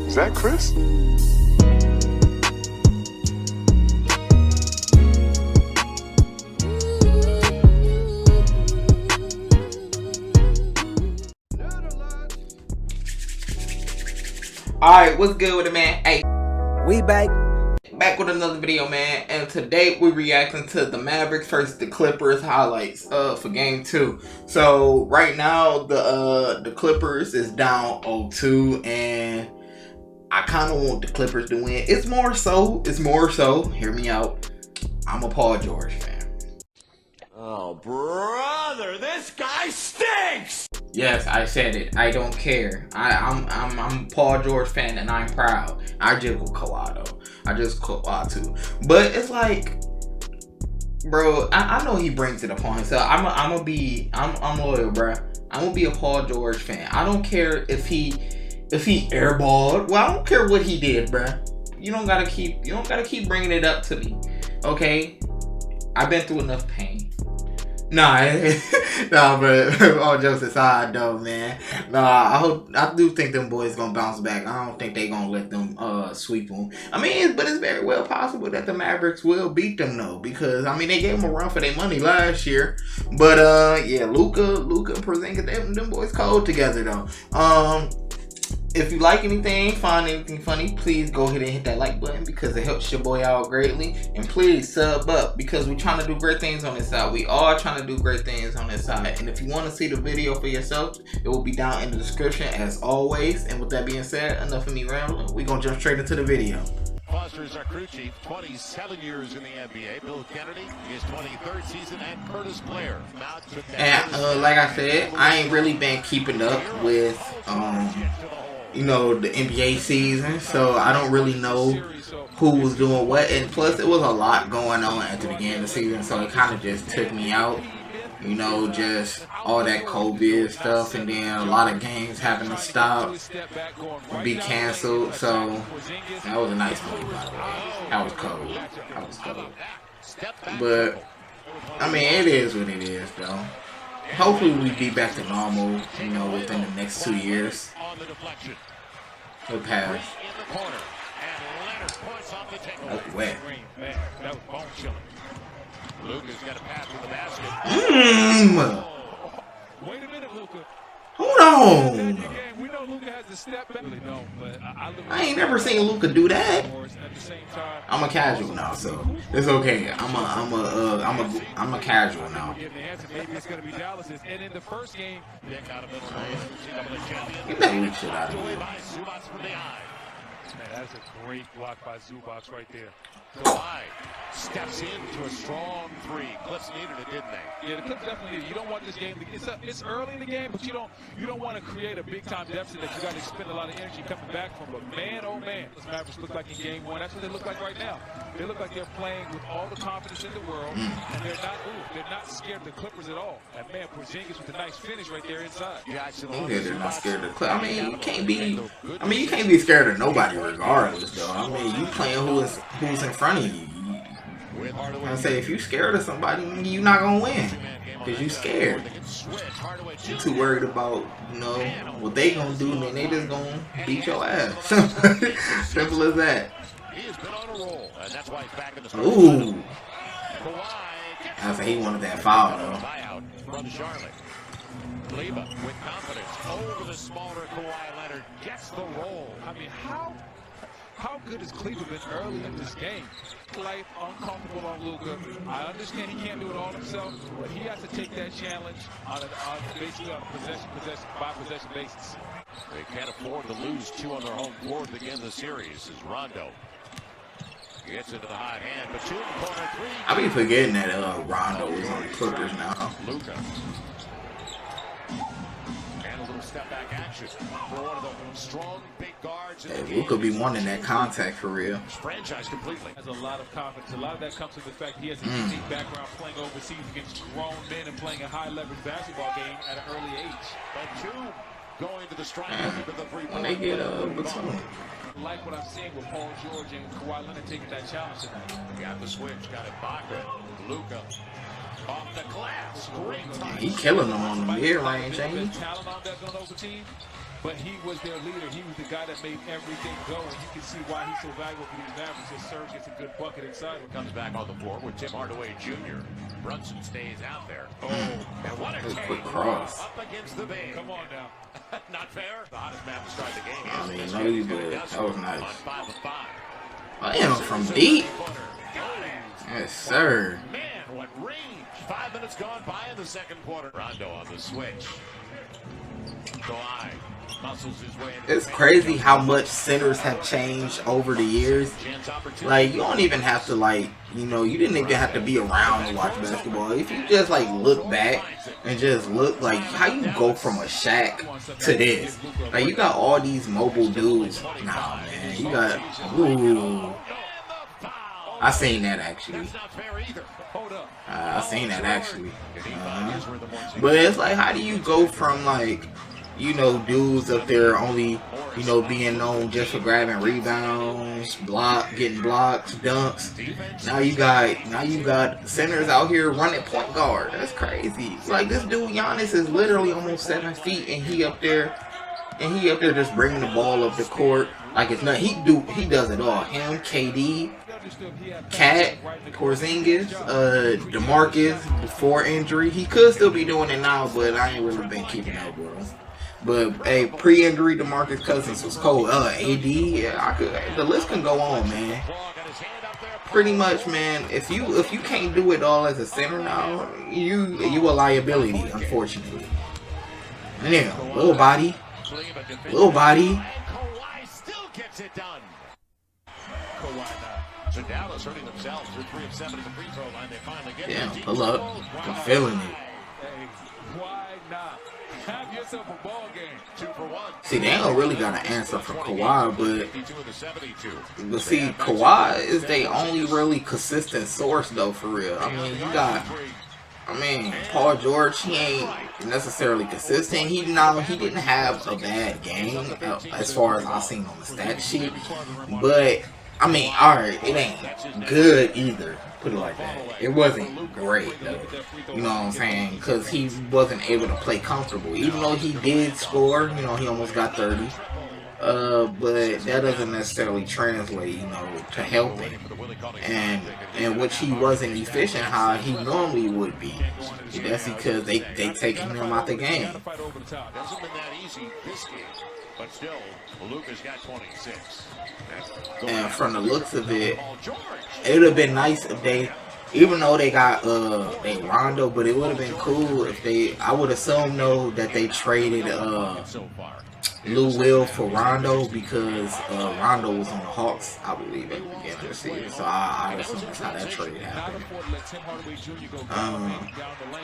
Is that Chris? Alright, what's good with it, man? Hey, we back with another video, man. And today we're reacting to the Mavericks versus the Clippers highlights for game 2. So right now the Clippers is down 0-2, and I kind of want the Clippers to win. It's more so, hear me out, I'm a Paul George fan. Oh, brother, this guy stinks! Yes, I said it. I don't care. I'm a Paul George fan, and I'm proud. I just with Kawhi though. I just Kawhi too. But it's like, bro, I know he brings it upon himself. I'm loyal, bro. I'm gonna be a Paul George fan. I don't care if he airballed. Well, I don't care what he did, bro. You don't gotta keep bringing it up to me, okay? I've been through enough pain. Nah, but all jokes aside, though, man. Nah, I do think them boys gonna bounce back. I don't think they gonna let them sweep them. I mean, but it's very well possible that the Mavericks will beat them though, because I mean they gave them a run for their money last year. But yeah, Luka and Porzingis, them boys cold together though. If you like anything, find anything funny, please go ahead and hit that like button because it helps your boy out greatly. And please sub up because we're trying to do great things on this side. We are trying to do great things on this side. And if you want to see the video for yourself, it will be down in the description as always. And with that being said, enough of me rambling. We're going to jump straight into the video. Foster's our crew chief, 27 years in the NBA. Bill Kennedy, his 23rd season, and Curtis Blair. And like I said, I ain't really been keeping up with you know, the NBA season, so I don't really know who was doing what, and plus it was a lot going on at the beginning of the season, so it kind of just took me out, you know, just all that COVID stuff, and then a lot of games having to stop, be canceled, so that was a nice move, by the way. That was cold. But I mean, it is what it is, though. Hopefully we be back to normal, you know, within the next 2 years. We'll pass. That's wet. Luka's got a pass to the basket. Wait a minute, Luka. Hold on. We know Luka has to step back. I ain't never seen Luka do that. I'm a casual now, so it's okay. I'm a casual now. Maybe it's gonna be Dallas. And in the first game, get that weak shit out of here. Man, that's a great block by Zubac right there. Kawhi steps into a strong three. Clips needed it, didn't they? Yeah, the Clips definitely did. You don't want this game. It's early in the game, but you don't want to create a big time deficit that you got to expend a lot of energy coming back from. But man, oh man, those Mavericks look like in game 1. That's what they look like right now. They look like they're playing with all the confidence in the world, and they're not scared of the Clippers at all. And man, Porzingis with a nice finish right there inside. Yeah, they're not scared of the Clippers. I mean, you can't be scared of nobody regardless, though. I mean, you playing who's in front of you. I say if you scared of somebody, you're not gonna win because you scared. You're too worried about, you know, what they gonna do, and then they just gonna beat your ass. Simple as that. Ooh. I say he wanted that foul though. Leba with confidence over the smaller Kawhi Leonard gets the roll. I mean, how good has Cleveland been early in this game? Life uncomfortable on Luka. I understand he can't do it all himself, but he has to take that challenge basically on a possession basis. They can't afford to lose 2 on their home court to begin the series. As Rondo gets into the hot hand, but 2 in the corner, 3. I be forgetting that Rondo is on the Clippers now. Luka. And a little step back action for one of the strong big guards. Hey, Luka be wanting that contact for real. Franchise completely. Has a lot of confidence. A lot of that comes from the fact he has a unique background playing overseas against grown men and playing a high leverage basketball game at an early age. But 2 going to the strike to the three. When they get Batum. Like what I'm seeing with Paul George and Kawhi Leonard taking that challenge tonight. Got the switch, got it Baca. Luka off the glass. Great time. He killing them on the mid-range, ain't he? Talent on that Villanova team. but he was their leader. He was the guy that made everything go, and you can see why he's so valuable for these Mavericks. His serve gets a good bucket inside. Comes back on the floor with Tim Hardaway Jr. Brunson stays out there. Oh, and what a quick cross. Up against the big. Come on now. Not fair. The hottest man to start the game. I mean, no, you did. That was nice. On 5 of 5. Damn, from deep. Yes, sir. Man, what range. 5 minutes gone by in the second quarter. Rondo on the switch. Kawhi muscles his way into It's crazy how much centers have changed over the years. Like, you don't even have to, like, you know, you didn't even have to be around to watch basketball. If you just, like, look back and just look, like, how you go from a Shaq to this. Like, you got all these mobile dudes. Nah, man, you got, ooh. I seen that, actually. I seen that, actually. But it's like, how do you go from, like, you know, dudes up there only, you know, being known just for grabbing rebounds, getting blocks, dunks. Now you got centers out here running point guard. That's crazy. Like, this dude Giannis is literally almost 7 feet, and he up there just bringing the ball up the court like it's not. He does it all. Him, KD, Cat, Porzingis, DeMarcus before injury. He could still be doing it now, but I ain't really been keeping up with him. But hey, pre-injury, DeMarcus Cousins was cold. AD, yeah, the list can go on, man. Pretty much, man. If you can't do it all as a center now, you a liability, unfortunately. And yeah, little body. So Dallas hurting themselves. They're 3 of 7 at the free throw line. They finally get Yeah, pull up. I'm feeling it. Hey, why not? Have yourself a ball game. 2 for 1. See, they don't really got an answer for Kawhi, but see, Kawhi is their only really consistent source, though, for real. I mean, Paul George, he ain't necessarily consistent. He didn't have a bad game as far as I seen on the stat sheet, but I mean, alright, it ain't good either. Put it like that. It wasn't great though. You know what I'm saying? Because he wasn't able to play comfortable. Even though he did score, you know, he almost got 30. But that doesn't necessarily translate, you know, to helping. And which he wasn't efficient how he normally would be. That's because they taking him out the game. Hasn't been that easy this game. But still, Luka's got 26. And from the looks of it, it would have been nice if they, even though they got they Rondo, but it would have been cool if I would assume though that they traded Lou Will for Rondo because Rondo was on the Hawks, I believe, at the beginning of the season. So I assume that's how that trade happened.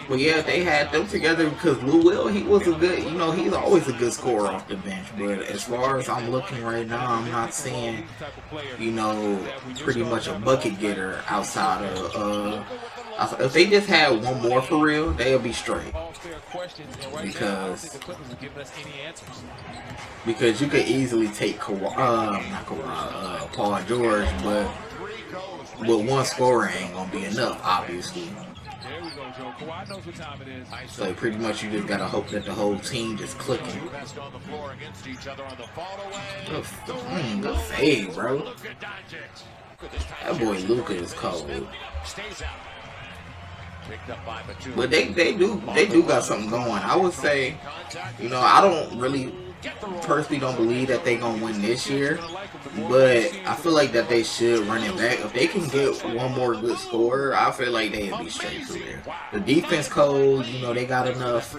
But yeah, they had them together because Lou Will, he was a good, you know, he's always a good scorer off the bench. But as far as I'm looking right now, I'm not seeing, you know, pretty much a bucket getter outside of, if they just had one more for real, they'll be straight. Because you could easily take Paul George, but one scorer ain't gonna be enough, obviously. So pretty much you just gotta hope that the whole team just clicking. Good fade, bro. That boy Luka is cold. But they do got something going. I would say, you know, I don't really personally don't believe that they gonna win this year, but I feel like that they should run it back. If they can get one more good scorer, I feel like they'll be straight through there. The defense code, you know, they got enough.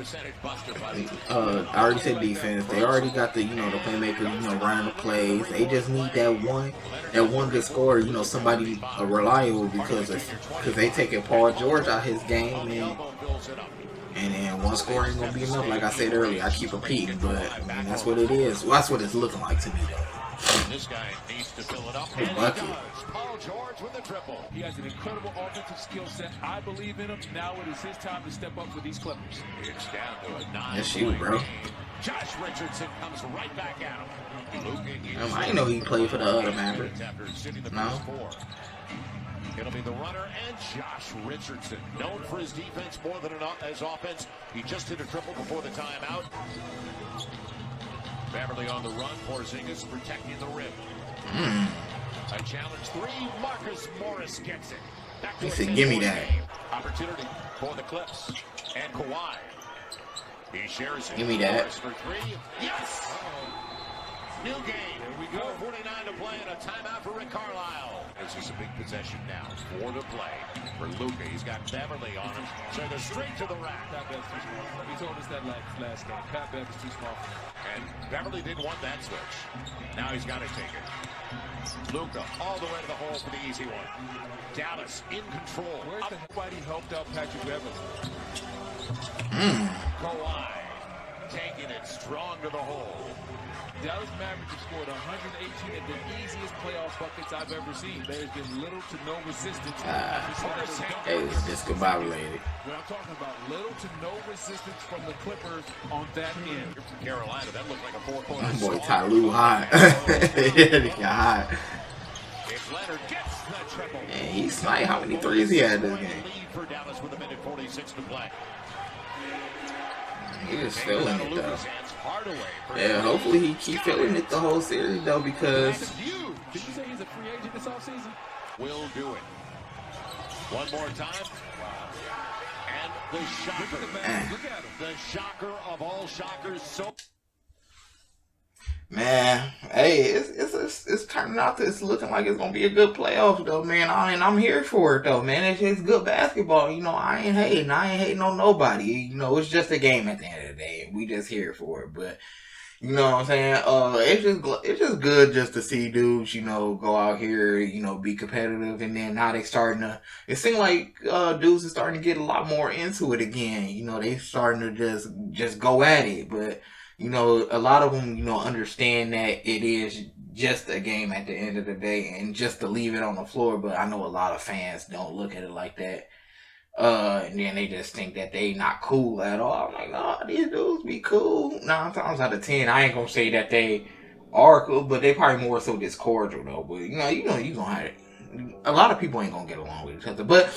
I already said defense. They already got the, you know, the playmakers, you know, running the plays. They just need that one good scorer, you know, somebody reliable because they taking Paul George out his game, and then one score ain't gonna be enough. Like I said earlier, I keep repeating, but I mean, that's what it is. Well, that's what it's looking like to me, though. This guy needs to fill it up. Bucket. Paul George with the triple. He has an incredible offensive skill set. I believe in him. Now it is his time to step up for these Clippers. It's down to a 9. That's you, bro. Josh Richardson comes right back out. I didn't know he played for the other Mavericks. No. It'll be the runner and Josh Richardson, known for his defense more than his offense. He just hit a triple before the timeout. Beverly on the run. Porzingis protecting the rim. A challenge 3. Marcus Morris gets it. Back to He said, give me that. Opportunity for the Clips. And Kawhi. He shares it. Give me that. For 3. Yes! New game. There we go. 49 to play and a timeout for Rick Carlisle. This is a big possession now. 4 to play for Luka. He's got Beverly on him. So they're straight to the rack. Pat Bev's too small. He told us that last game. Pat Bev is too small for him. And Beverly didn't want that switch. Now he's got to take it. Luka all the way to the hole for the easy one. Dallas in control. Where's the nobody helped out Patrick Beverly? Kawhi taking it strong to the hole. Dallas Mavericks have scored 118 of the easiest playoff buckets I've ever seen. There's been little to no resistance. Hey, it's discombobulated. When I'm talking about little to no resistance from the Clippers on that end. From Carolina, that looked like a 4-quarter. My boy Ty Lue hot. Yeah, he got hot. If Leonard gets the triple. And he sniped how many threes he had this game. Lead for Dallas with 1:46 to play. He was feeling it though. Yeah, hopefully he keep feeling it the whole series though, because Did you say he's a free agent this offseason? Will do it. One more time. And the shocker. Look at him. The shocker of all shockers. So man, hey, it's turning out to, it's looking like it's gonna be a good playoff though, man. I'm here for it though, man. It's good basketball. You know, I ain't hating on nobody. You know, it's just a game at the end of the day. We just here for it. But you know what I'm saying? It's just good just to see dudes, you know, go out here, you know, be competitive, and then now they starting to. It seems like dudes are starting to get a lot more into it again. You know, they starting to just go at it, but. You know, a lot of them, you know, understand that it is just a game at the end of the day and just to leave it on the floor. But I know a lot of fans don't look at it like that. And then they just think that they not cool at all. I'm like, no, these dudes be cool. 9 times out of 10, I ain't going to say that they are cool, but they probably more so just cordial, though. But, you going to have it. A lot of people ain't going to get along with each other. But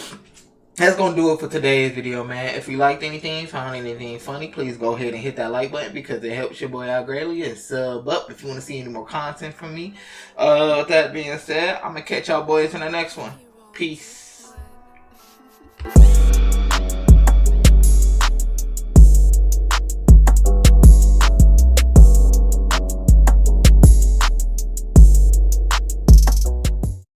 that's going to do it for today's video, man. If you liked anything, found anything funny, please go ahead and hit that like button because it helps your boy out greatly. And sub up if you want to see any more content from me. With that being said, I'm going to catch y'all boys in the next one. Peace.